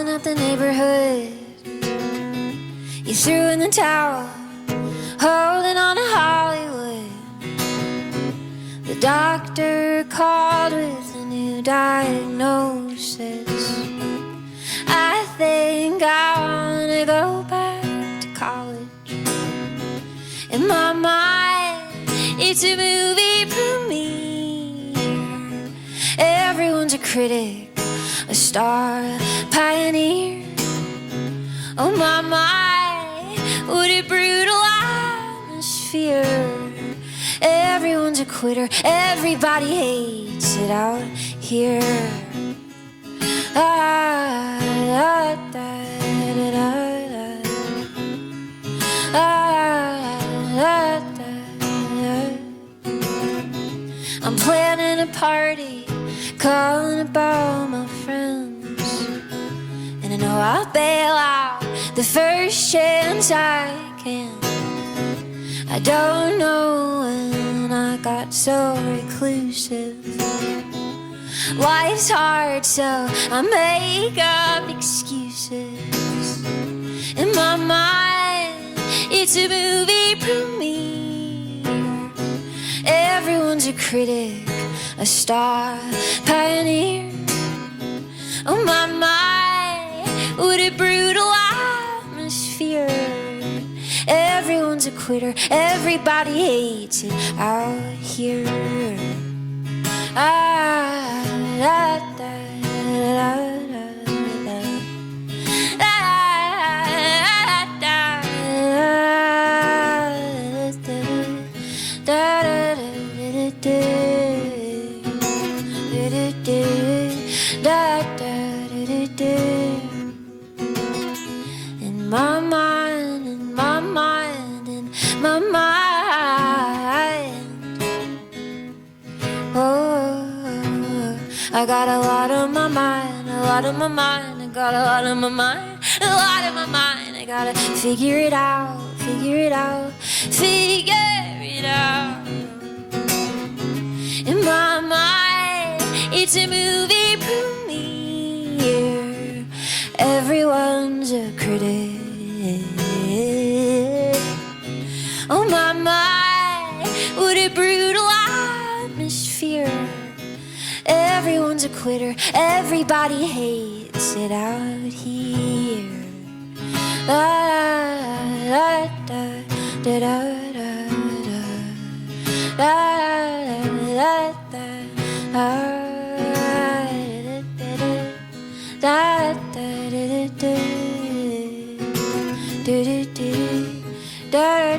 calling up the neighborhood. You threw in the towel, holding on to Hollywood. The doctor called with a new diagnosis. I think I wanna go back to college. In my mind, it's a movie premiere. Everyone's a critic, a star, a pioneer. Oh my, what a brutal atmosphere. Everyone's a quitter, everybody hates it out here. I'm planning a party, calling about my friends, and I know I'll bail out the first chance I can. I don't know when I got so reclusive. Life's hard, so I make up excuses. In my mind, it's a movie premiere. Everyone's a critic, a star, pioneer. Oh my, what a brutal atmosphere. Everyone's a quitter, everybody hates it out here. In my mind, in my mind, in my mind. Oh, I got a lot on my mind, a lot on my mind. I got a lot on my mind, a lot on my mind. I gotta figure it out, figure it out, figure it out. In my mind, it's a movie premiere. Everyone's a critic. Oh my, what a brutal atmosphere. Everyone's a quitter, everybody hates it out here. Da